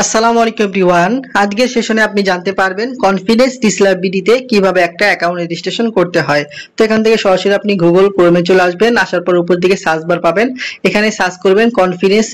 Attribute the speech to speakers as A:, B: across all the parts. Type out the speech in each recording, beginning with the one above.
A: আসসালামু আলাইকুম এভরিওয়ান। আজকের সেশনে আপনি জানতে পারবেন কনফিডেন্স ডিসপ্লে বিডিতে কিভাবে একটা অ্যাকাউন্ট রেজিস্ট্রেশন করতে হয়। তো এখান থেকে সরাসরি আপনি গুগল ক্রোমে চলে আসবেন, আসার পর উপর দিকে সার্চ বার পাবেন, এখানে সার্চ করবেন কনফিডেন্স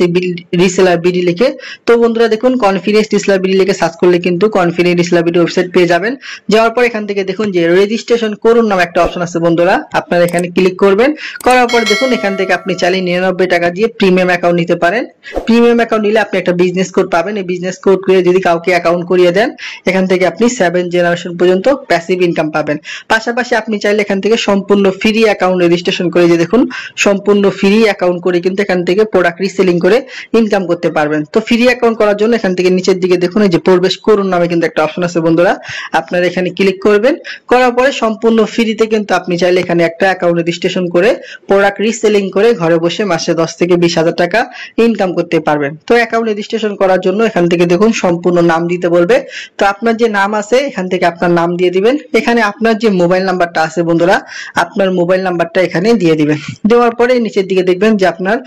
A: রিসেলার বিডি লিখে। তো বন্ধুরা দেখুন, কনফিডেন্স ডিসপ্লে বিডি লিখে সার্চ করলে কিন্তু কনফিডেন্স ডিসপ্লে বিডি ওয়েবসাইট পেয়ে যাবেন। যাওয়ার পর এখান থেকে দেখুন যে রেজিস্ট্রেশন করুন নামে একটা অপশন আছে বন্ধুরা, আপনারা এখানে ক্লিক করবেন। করার পর দেখুন এখান থেকে আপনি চাইলে 99 টাকা দিয়ে প্রিমিয়াম অ্যাকাউন্ট নিতে পারেন। প্রিমিয়াম অ্যাকাউন্ট নিলে আপনি একটা বিজনেস কোড পাবেন, এই বিজনেস কোড করে যদি কাউকে অ্যাকাউন্ট করিয়ে দেন এখান থেকে আপনি 7 জেনারেশন পর্যন্ত প্যাসিভ ইনকাম পাবেন। পাশাপাশি আপনি চাইলে এখান থেকে সম্পূর্ণ ফ্রি অ্যাকাউন্ট রেজিস্ট্রেশন করে, যে দেখুন সম্পূর্ণ ফ্রি অ্যাকাউন্ট করে কিন্তু এখান থেকে প্রোডাক্ট রিসেলিং করে ইনকাম করতে পারবেন। তো ফ্রি অ্যাকাউন্ট করার জন্য এখান থেকে নিচের দিকে দেখুন এই যে প্রবেশ করুন নামে কিন্তু একটা অপশন আছে বন্ধুরা, আপনারা এখানে ক্লিক করবেন। করার পরে সম্পূর্ণ ফ্রিতে কিন্তু আপনি চাইলে এখানে একটা অ্যাকাউন্ট রেজিস্ট্রেশন করে প্রোডাক্ট রিসেলিং করে ঘরে বসে মাসে 10 থেকে 20,000 টাকা ইনকাম করতে পারবেন। তো অ্যাকাউন্ট রেজিস্ট্রেশন করার জন্য এখান থেকে দেখুন সম্পূর্ণ নাম দিতে বলবে। তো আপনার যে নাম আছে এখান থেকে আপনার নাম দিয়ে দিবেন। এখানে আপনার যে মোবাইল নাম্বারটা আছে বন্ধুরা, আপনার মোবাইল নাম্বারটা এখানে দিয়ে দিবেন। দেওয়ার পরে নিচের দিকে দেখবেন যে আপনার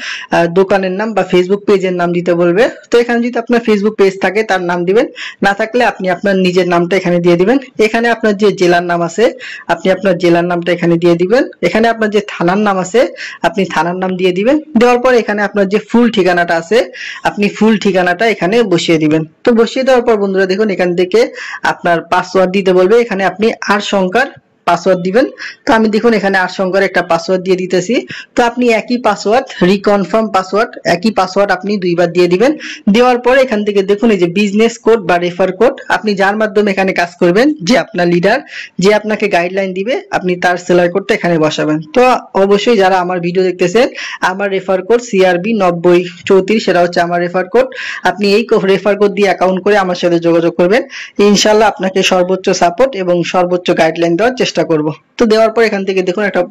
A: দোকানের নাম বা ফেসবুক পেজের নাম দিতে বলবে। তো এখানে যদি আপনার ফেসবুক পেজ থাকে তার নাম দিবেন, না থাকলে আপনি আপনার নিজের নামটা এখানে দিয়ে দিবেন। এখানে আপনার যে জেলার নাম আছে আপনি আপনার জেলার নামটা এখানে দিয়ে দিবেন। এখানে আপনার যে থানার নাম আছে আপনি থানার নাম দিয়ে দিবেন। দেওয়ার পর এখানে আপনার যে ফুল ঠিকানাটা আছে আপনি ফুল ঠিকানাটা এখানে বসিয়ে দিবেন। তো বসিয়ে দেওয়ার পর বন্ধুরা দেখুন এখান থেকে আপনার পাসওয়ার্ড দিতে বলবে, এখানে আপনি 8 সংখ্যার পাসওয়ার্ড দিবেন। তো আমি দেখুন এখানে 8 সংখ্যার একটা পাসওয়ার্ড দিয়ে দিতেছি। তো আপনি একই পাসওয়ার্ড, রিকনফার্ম পাসওয়ার্ড, একই পাসওয়ার্ড আপনি দুইবার দিয়ে দিবেন। দেওয়ার পরে এখান থেকে দেখুন এই যে বিজনেস কোড বা রেফার কোড, আপনি যার মাধ্যমে এখানে কাজ করবেন, যে আপনার লিডার, যে আপনাকে গাইডলাইন দিবে, আপনি তার সেলার কোডটা এখানে বসাবেন। তো অবশ্যই যারা আমার ভিডিও দেখতেছেন, আমার রেফার কোড CRB 9034, সেটা হচ্ছে আমার রেফার কোড। আপনি এই রেফার কোড দিয়ে অ্যাকাউন্ট করে আমার সাথে যোগাযোগ করবেন, ইনশাআল্লাহ আপনাকে সর্বোচ্চ সাপোর্ট এবং সর্বোচ্চ গাইডলাইন দেওয়ার চেষ্টা করব। তো দেওয়ার পর এখান থেকে দেখুন একটা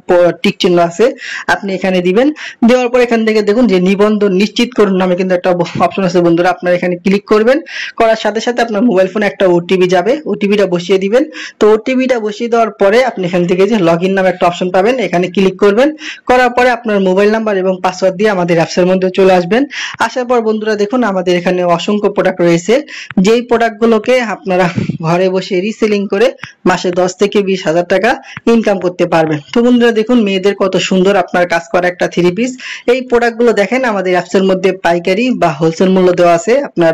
A: টিক চিহ্ন আছে, আপনি এখানে দিবেন। দেওয়ার পর এখান থেকে দেখুন যে নিবন্ধন নিশ্চিত করুন নামে কিন্তু একটা অপশন আছে বন্ধুরা, আপনারা এখানে ক্লিক করবেন। করার সাথে সাথে আপনার মোবাইল ফোনে একটা ওটিপি যাবে, ওটিপিটা বসিয়ে দিবেন। তো ওটিপিটা বসিয়ে দেওয়ার পরে আপনি এখান থেকে যে লগইন নামে একটা অপশন পাবেন, এখানে ক্লিক করবেন। করার পরে আপনার মোবাইল নাম্বার এবং পাসওয়ার্ড দিয়ে আমাদের অ্যাপসের মধ্যে চলে আসবেন। আসার পর বন্ধুরা দেখুন আমাদের এখানে অসংখ্য প্রোডাক্ট রয়েছে, যেই প্রোডাক্টগুলোকে আপনারা ঘরে বসে রিসেলিং করে মাসে 10 থেকে 20,000 টাকা ইনকাম করতে পারবেন। তো বন্ধুরা দেখুন মেয়েদের কত সুন্দর আপনার কাজ করা একটা 3 পিস। এই প্রোডাক্টগুলো দেখেন আমাদের অ্যাপসের মধ্যে পাইকারি বা হোলসেল মূল্য দেওয়া আছে আপনার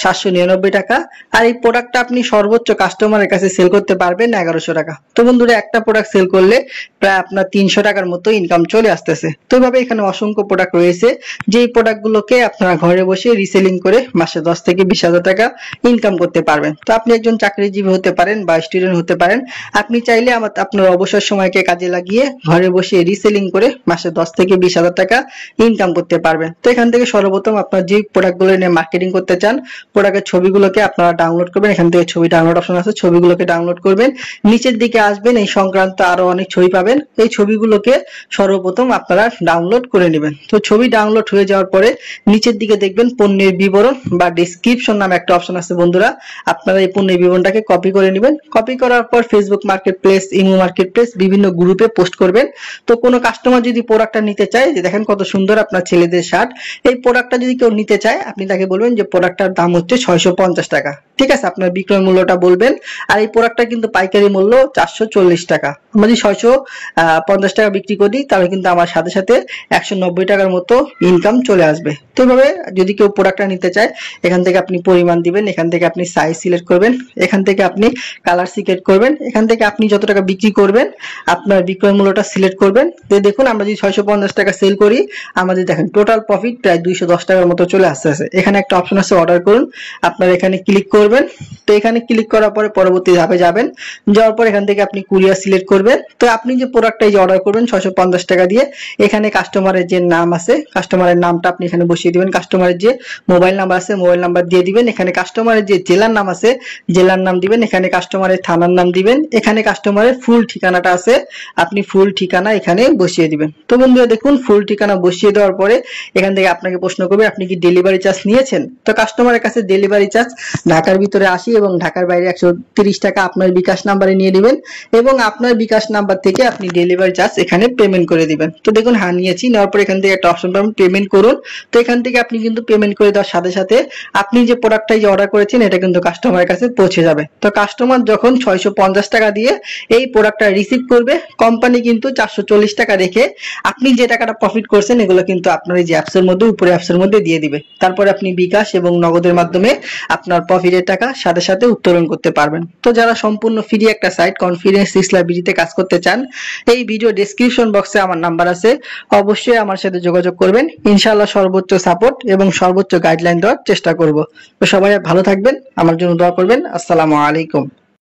A: 799 টাকা। আর এই প্রোডাক্টটা আপনি সর্বোচ্চ কাস্টমারের কাছে সেল করতে পারবেন 1100 টাকা। তো বন্ধুরা একটা প্রোডাক্ট সেল করলে প্রায় আপনার 300 টাকার মতো ইনকাম চলে আসতেছে। তো এইভাবে এখানে অসংখ্য প্রোডাক্ট রয়েছে, যেই প্রোডাক্টগুলোকে আপনারা ঘরে বসে রিসেলিং করে মাসে 10 থেকে 20,000 টাকা ইনকাম করতে পারবেন। তো আপনি একজন চাকরিজীবী হতে পারেন বা স্টুডেন্ট হতে পারেন, আপনি চাইলে আপনার অবসর সময়কে কাজে লাগিয়ে ঘরে বসে রিসেলিং করে মাসে 10 থেকে 20,000 টাকা ইনকাম করতে পারবেন। তো এখান থেকে সর্বপ্রথম আপনার যে প্রোডাক্টগুলো নিয়ে মার্কেটিং করতে চান, প্রোডাক্টের ছবিগুলোকে আপনারা ডাউনলোড করবেন। এখান থেকে ছবি ডাউনলোড অপশন আছে, ছবিগুলোকে ডাউনলোড করবেন। নিচের দিকে আসবেন, এই সংক্রান্ত আরো অনেক ছবি পাবেন, এই ছবিগুলোকে সর্বপ্রথম আপনারা ডাউনলোড করে নেবেন। তো ছবি ডাউনলোড হয়ে যাওয়ার পরে নিচের দিকে দেখবেন পণ্যের বিবরণ বা ডেসক্রিপশন নামে একটা অপশন আছে বন্ধুরা, আপনারা এই পণ্যের বিবরণটাকে কপি করে নেবেন। কপি করার পর Facebook market place, imo market place, বিভিন্ন গ্রুপে পোস্ট করবেন। তো কোনো কাস্টমার যদি প্রোডাক্টটা নিতে চায়, যে দেখেন কত সুন্দর আপনার ছেলেদের শার্ট, এই প্রোডাক্টটা যদি কেউ নিতে চায় আপনি তাকে বলবেন যে প্রোডাক্টটার দাম হচ্ছে 650 টাকা, ঠিক আছে, আপনার বিক্রয় মূল্যটা বলবেন। আর এই প্রোডাক্টটা কিন্তু পাইকারি মূল্য 440 টাকা। আমরা যদি 650 টাকা বিক্রি করি তাহলে কিন্তু আমার সাথে সাথে 190 টাকার মতো ইনকাম চলে আসবে। তো এইভাবে যদি কেউ প্রোডাক্টটা নিতে চায় এখান থেকে আপনি পরিমাণ দিবেন, এখান থেকে আপনি সাইজ সিলেক্ট করবেন, এখান থেকে আপনি কালার সিলেক্ট করবেন, এখান থেকে আপনি যত টাকা বিক্রি করবেন আপনার বিক্রয় মূল্যটা সিলেক্ট করবেন। তো দেখুন আমরা যদি 650 টাকা সেল করি, আমাদের দেখেন টোটাল প্রফিট প্রায় 210 টাকার মতো চলে আসতেছে। এখানে একটা অপশন আছে অর্ডার করুন, আপনারা এখানে ক্লিক করবেন। তো এখানে ক্লিক করার পরে পরবর্তী ধাপে যাবেন, যাওয়ার পর এখান থেকে আপনি কুরিয়ার সিলেক্ট করবেন। তো আপনি যে প্রোডাক্টটা যে অর্ডার করবেন 650 টাকা দিয়ে, এখানে কাস্টমারের যে নাম আছে কাস্টমারের নামটা আপনি এখানে বসিয়ে দিবেন, কাস্টমারের যে মোবাইল নাম্বার আছে মোবাইল নাম্বার দিয়ে দিবেন, এখানে কাস্টমারের যে জেলার নাম আছে জেলার নাম দিবেন, এখানে কাস্টমারের থানার নাম দিবেন, এখানে কাস্টমারের ফুল ঠিকানাটা আছে, আপনি ফুল ঠিকানা এখানে বসিয়ে দিবেন। তো বন্ধুরা দেখুন ফুল ঠিকানা বসিয়ে দেওয়ার পরে এখান থেকে আপনাকে প্রশ্ন করবে আপনি কি ডেলিভারি চার্জ নিয়েছেন। তো কাস্টমারের কাছে ডেলিভারি চার্জ ঢাকার ভিতরে 80 এবং ঢাকার বাইরে 130 টাকা আপনার বিকাশ নাম্বারে নিয়ে দিবেন এবং আপনার বিকাশ নাম্বার থেকে আপনি ডেলিভারি চার্জ এখানে পেমেন্ট করে দিবেন। তো দেখুন হ্যাঁ নিয়েছি, নেওয়ার পর এখান থেকে একটা অপশন পাবেন পেমেন্ট করুন। তো এখান থেকে আপনি কিন্তু পেমেন্ট করে দেওয়ার সাথে সাথে আপনি যে প্রোডাক্টটা যে অর্ডার করেছেন এটা কিন্তু কাস্টমারের কাছে পৌঁছে যাবে। তো কাস্টমার যখন 650 টাকা দিয়ে এই প্রোডাক্টটা রিসিভ করবে, কোম্পানি কিন্তু 440 টাকা রেখে আপনি যে টাকাটা প্রফিট করছেন এগুলো কিন্তু আপনার এই যে অ্যাপসের মধ্যে উপরে অ্যাপসের মধ্যে দিয়ে দিবে। তারপরে আপনি বিকাশ এবং নগদের মাধ্যমে আপনার প্রফিটের টাকা সাথে সাথে উত্তোলন করতে পারবেন। তো যারা সম্পূর্ণ ফ্রি একটা সাইট কনফিডেন্স টিসলাবিডিতে কাজ করতে চান, এই ভিডিও ডেসক্রিপশন বক্সে আমার নাম্বার আছে, অবশ্যই আমার সাথে যোগাযোগ করবেন। ইনশাআল্লাহ সর্বোচ্চ সাপোর্ট এবং সর্বোচ্চ গাইডলাইন দেওয়ার চেষ্টা করব। তো সবাই ভালো থাকবেন, আমার জন্য দোয়া করবেন। আসসালামু আলাইকুম।